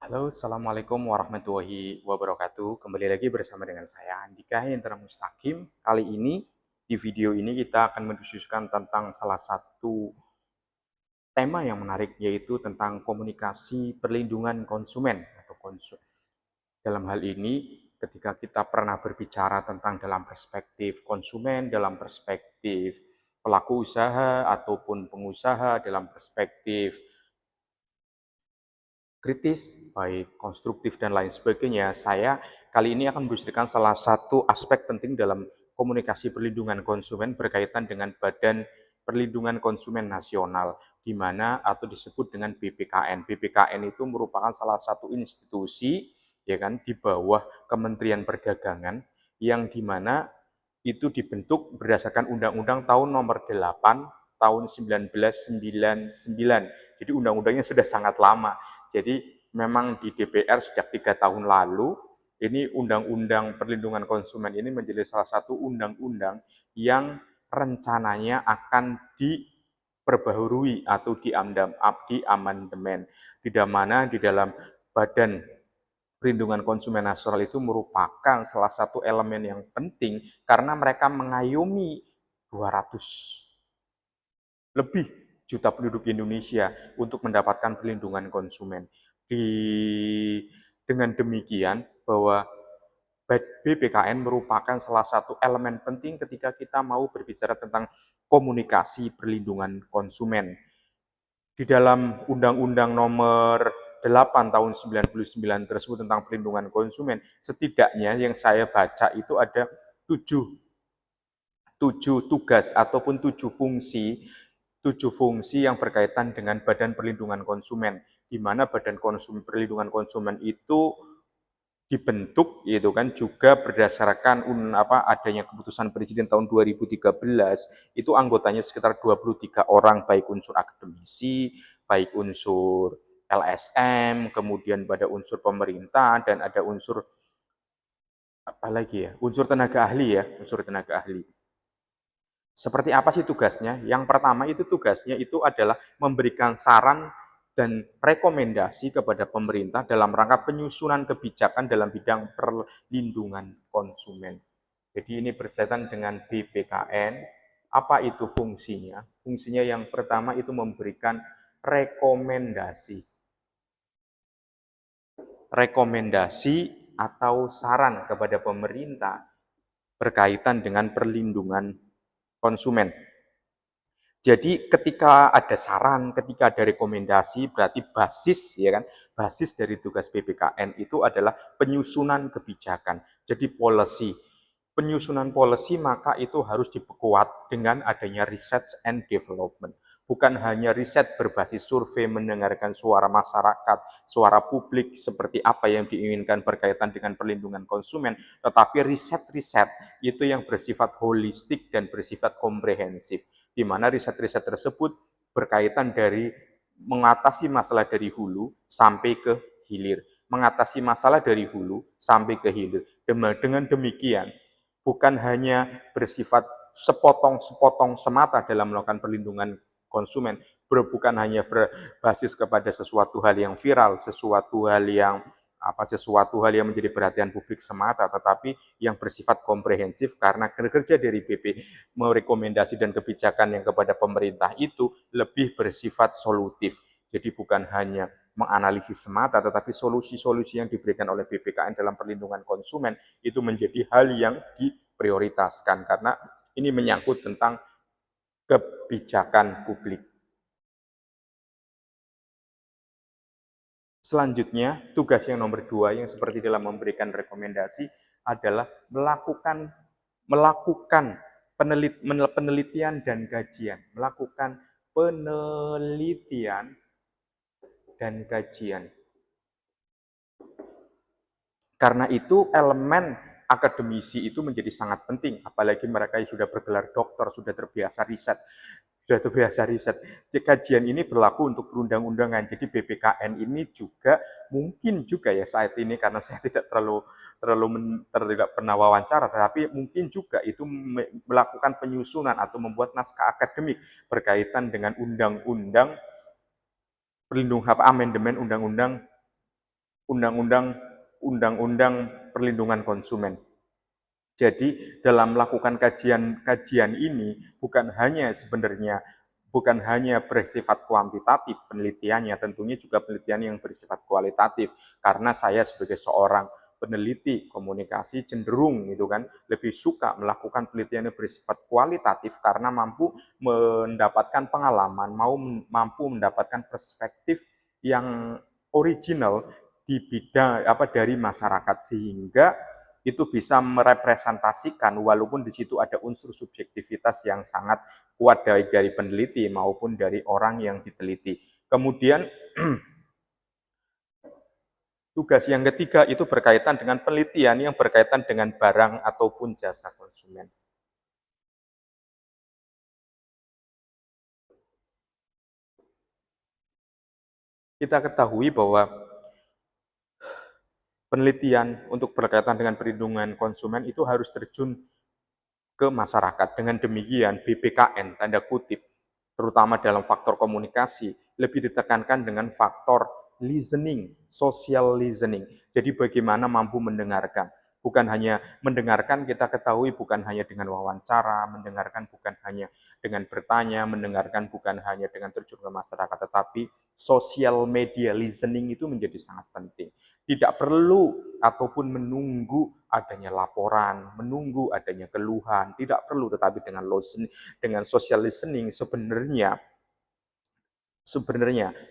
Halo, Assalamualaikum warahmatullahi wabarakatuh. Kembali lagi bersama dengan saya, Andika Hendra Mustaqim. Kali ini, di video ini kita akan mendiskusikan tentang salah satu tema yang menarik, yaitu tentang komunikasi perlindungan konsumen atau Dalam hal ini, ketika kita pernah berbicara tentang dalam perspektif konsumen, dalam perspektif pelaku usaha ataupun pengusaha, dalam perspektif kritis, baik konstruktif dan lain sebagainya, saya kali ini akan mendiskusikan salah satu aspek penting dalam komunikasi perlindungan konsumen berkaitan dengan Badan Perlindungan Konsumen Nasional, di mana atau disebut dengan BPKN. BPKN itu merupakan salah satu institusi ya kan di bawah Kementerian Perdagangan yang di mana itu dibentuk berdasarkan Undang-Undang tahun nomor 8 tahun 1999. Jadi undang-undangnya sudah sangat lama. Jadi memang di DPR sejak 3 tahun lalu, ini Undang-Undang Perlindungan Konsumen ini menjadi salah satu undang-undang yang rencananya akan diperbaharui atau diamandemen. Di mana di dalam Badan Perlindungan Konsumen Nasional itu merupakan salah satu elemen yang penting karena mereka mengayomi 200 lebih juta penduduk Indonesia untuk mendapatkan perlindungan konsumen. Dengan demikian bahwa BPKN merupakan salah satu elemen penting ketika kita mau berbicara tentang komunikasi perlindungan konsumen. Di dalam Undang-Undang nomor 8 tahun 99 tersebut tentang perlindungan konsumen, setidaknya yang saya baca itu ada 7 tugas ataupun 7 fungsi yang berkaitan dengan Badan Perlindungan Konsumen, di mana Badan Perlindungan Konsumen itu dibentuk itu kan juga berdasarkan adanya keputusan Presiden tahun 2013, itu anggotanya sekitar 23 orang, baik unsur akademisi, baik unsur LSM, kemudian pada unsur pemerintah, dan ada unsur apa lagi ya, unsur tenaga ahli ya, unsur tenaga ahli. Seperti apa sih tugasnya? Yang pertama itu tugasnya itu adalah memberikan saran dan rekomendasi kepada pemerintah dalam rangka penyusunan kebijakan dalam bidang perlindungan konsumen. Jadi ini berkaitan dengan BPKN. Apa itu fungsinya? Fungsinya yang pertama itu memberikan rekomendasi. Rekomendasi atau saran kepada pemerintah berkaitan dengan perlindungan konsumen. Jadi ketika ada saran, ketika ada rekomendasi, berarti basis ya kan, basis dari tugas BPKN itu adalah penyusunan kebijakan. Jadi policy. Penyusunan policy maka itu harus diperkuat dengan adanya research and development. Bukan hanya riset berbasis survei, mendengarkan suara masyarakat, suara publik seperti apa yang diinginkan berkaitan dengan perlindungan konsumen, tetapi riset-riset itu yang bersifat holistik dan bersifat komprehensif, di mana riset-riset tersebut berkaitan dari mengatasi masalah dari hulu sampai ke hilir, mengatasi masalah dari hulu sampai ke hilir. Dengan demikian, bukan hanya bersifat sepotong-sepotong semata dalam melakukan perlindungan konsumen, bukan hanya berbasis kepada sesuatu hal yang viral, sesuatu hal yang menjadi perhatian publik semata, tetapi yang bersifat komprehensif karena kerja dari BP merekomendasi dan kebijakan yang kepada pemerintah itu lebih bersifat solutif. Jadi bukan hanya menganalisis semata, tetapi solusi-solusi yang diberikan oleh BPKN dalam perlindungan konsumen itu menjadi hal yang diprioritaskan karena ini menyangkut tentang kebijakan publik. Selanjutnya, tugas yang nomor 2 yang seperti dalam memberikan rekomendasi adalah melakukan penelitian dan kajian. Melakukan penelitian dan kajian. Karena itu elemen akademisi itu menjadi sangat penting, apalagi mereka yang sudah bergelar doktor, sudah terbiasa riset. Kajian ini berlaku untuk perundang-undangan. Jadi BPKN ini juga mungkin juga ya saat ini, karena saya tidak pernah wawancara, tetapi mungkin juga itu melakukan penyusunan atau membuat naskah akademik berkaitan dengan undang-undang amandemen undang-undang Undang-Undang Perlindungan Konsumen. Jadi dalam melakukan kajian ini bukan hanya bersifat kuantitatif penelitiannya, tentunya juga penelitian yang bersifat kualitatif. Karena saya sebagai seorang peneliti komunikasi cenderung gitu kan lebih suka melakukan penelitian yang bersifat kualitatif karena mampu mendapatkan pengalaman, mampu mendapatkan perspektif yang original di bidang dari masyarakat sehingga itu bisa merepresentasikan walaupun di situ ada unsur subjektivitas yang sangat kuat dari peneliti maupun dari orang yang diteliti. Kemudian tugas yang ketiga itu berkaitan dengan penelitian yang berkaitan dengan barang ataupun jasa konsumen. Kita ketahui bahwa penelitian untuk berkaitan dengan perlindungan konsumen itu harus terjun ke masyarakat. Dengan demikian, BPKN, tanda kutip, terutama dalam faktor komunikasi, lebih ditekankan dengan faktor listening, social listening. Jadi bagaimana mampu mendengarkan. Bukan hanya mendengarkan, kita ketahui bukan hanya dengan wawancara, mendengarkan bukan hanya dengan bertanya, mendengarkan bukan hanya dengan terjun ke masyarakat, tetapi social media listening itu menjadi sangat penting. Tidak perlu ataupun menunggu adanya laporan, menunggu adanya keluhan, tidak perlu, tetapi dengan social listening sebenarnya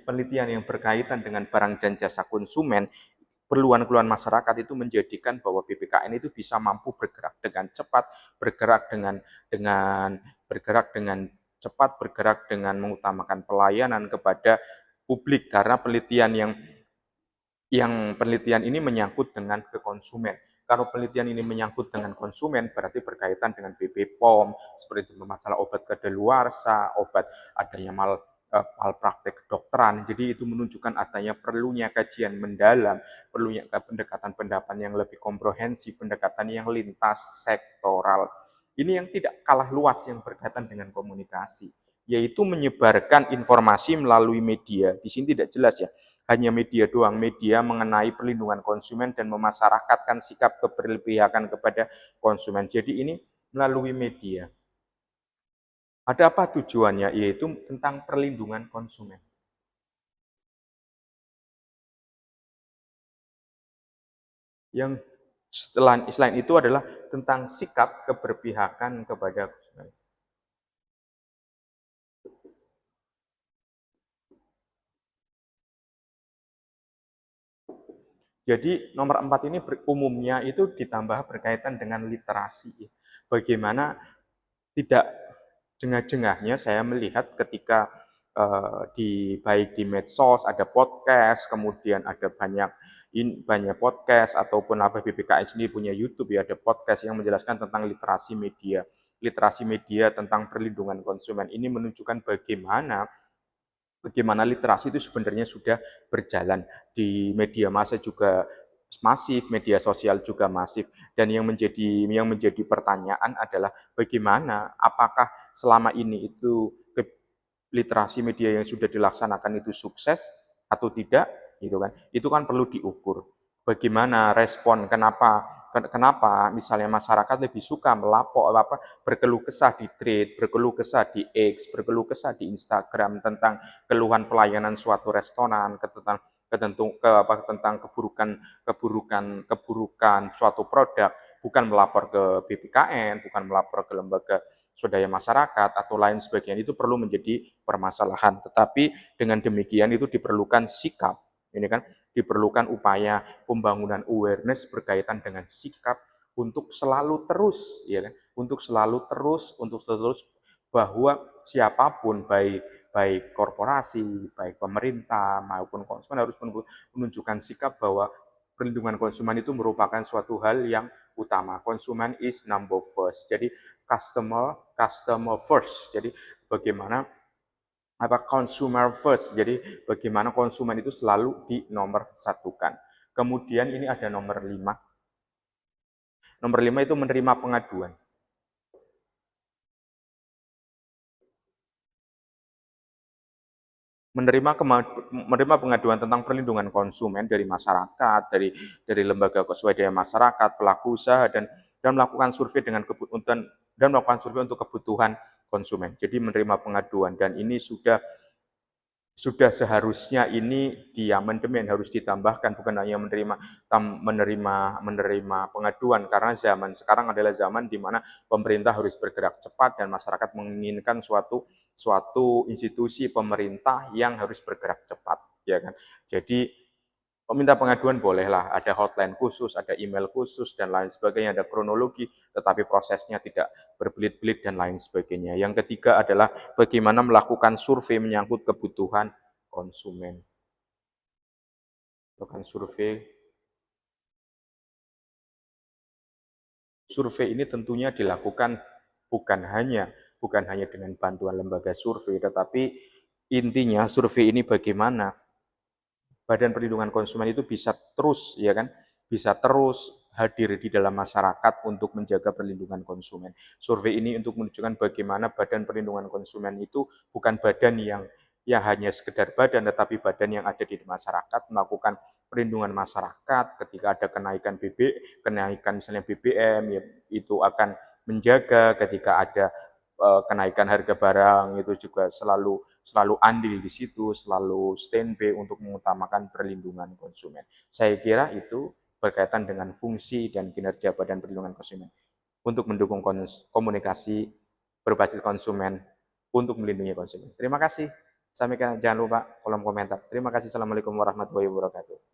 penelitian yang berkaitan dengan barang dan jasa konsumen, keluhan-keluhan masyarakat itu menjadikan bahwa BPKN itu bisa mampu bergerak dengan cepat, bergerak dengan cepat, bergerak dengan mengutamakan pelayanan kepada publik karena penelitian ini menyangkut dengan ke konsumen. Kalau penelitian ini menyangkut dengan konsumen, berarti berkaitan dengan BPOM, seperti itu masalah obat kadaluarsa, obat adanya malpraktek kedokteran. Jadi itu menunjukkan adanya perlunya kajian mendalam, perlunya pendekatan pendapat yang lebih komprehensif, pendekatan yang lintas sektoral. Ini yang tidak kalah luas yang berkaitan dengan komunikasi, yaitu menyebarkan informasi melalui media. Di sini tidak jelas ya, hanya media doang, media mengenai perlindungan konsumen dan memasyarakatkan sikap keberpihakan kepada konsumen. Jadi ini melalui media. Ada apa tujuannya? Yaitu tentang perlindungan konsumen. Yang selain itu adalah tentang sikap keberpihakan kepada konsumen. Jadi nomor 4 ini umumnya itu ditambah berkaitan dengan literasi. Bagaimana tidak jengah-jengahnya saya melihat ketika baik di medsos ada podcast, kemudian ada banyak podcast ataupun BPKN sendiri punya YouTube ya, ada podcast yang menjelaskan tentang literasi media. Literasi media tentang perlindungan konsumen ini menunjukkan bagaimana literasi itu sebenarnya sudah berjalan di media massa juga masif, media sosial juga masif, dan yang menjadi pertanyaan adalah bagaimana apakah selama ini itu literasi media yang sudah dilaksanakan itu sukses atau tidak gitu kan. Itu kan perlu diukur. Bagaimana respon kenapa misalnya masyarakat lebih suka berkeluh kesah di thread, berkeluh kesah di X, berkeluh kesah di Instagram tentang keluhan pelayanan suatu restoran, tentang keburukan suatu produk, bukan melapor ke BPKN, bukan melapor ke lembaga swadaya masyarakat atau lain sebagainya, itu perlu menjadi permasalahan. Tetapi dengan demikian itu diperlukan sikap, ini kan diperlukan upaya pembangunan awareness berkaitan dengan sikap untuk selalu terus, ya kan, untuk terus bahwa siapapun baik baik korporasi, baik pemerintah maupun konsumen harus menunjukkan sikap bahwa perlindungan konsumen itu merupakan suatu hal yang utama. Konsumen is number first. Jadi customer first. Jadi bagaimana consumer first. Jadi bagaimana konsumen itu selalu dinomor satukan. Kemudian ini ada nomor 5. Nomor 5 itu menerima pengaduan. menerima pengaduan tentang perlindungan konsumen dari masyarakat, dari lembaga swadaya masyarakat, pelaku usaha, dan melakukan survei dan melakukan survei untuk kebutuhan konsumen. Jadi menerima pengaduan dan ini sudah seharusnya ini di amandemen harus ditambahkan, bukan hanya menerima pengaduan, karena zaman sekarang adalah zaman di mana pemerintah harus bergerak cepat dan masyarakat menginginkan suatu institusi pemerintah yang harus bergerak cepat, ya kan. Jadi peminta pengaduan bolehlah ada hotline khusus, ada email khusus dan lain sebagainya, ada kronologi, tetapi prosesnya tidak berbelit-belit dan lain sebagainya. Yang ketiga adalah bagaimana melakukan survei menyangkut kebutuhan konsumen. Melakukan survei ini tentunya dilakukan bukan hanya dengan bantuan lembaga survei, tetapi intinya survei ini bagaimana Badan Perlindungan Konsumen itu bisa terus hadir di dalam masyarakat untuk menjaga perlindungan konsumen. Survei ini untuk menunjukkan bagaimana Badan Perlindungan Konsumen itu bukan badan yang hanya sekedar badan, tetapi badan yang ada di masyarakat, melakukan perlindungan masyarakat ketika ada kenaikan misalnya BBM, ya, itu akan menjaga ketika ada kenaikan harga barang, itu juga selalu selalu andil di situ, selalu standby untuk mengutamakan perlindungan konsumen. Saya kira itu berkaitan dengan fungsi dan kinerja Badan Perlindungan Konsumen untuk mendukung komunikasi berbasis konsumen untuk melindungi konsumen. Terima kasih. Jangan lupa kolom komentar. Terima kasih. Assalamualaikum warahmatullahi wabarakatuh.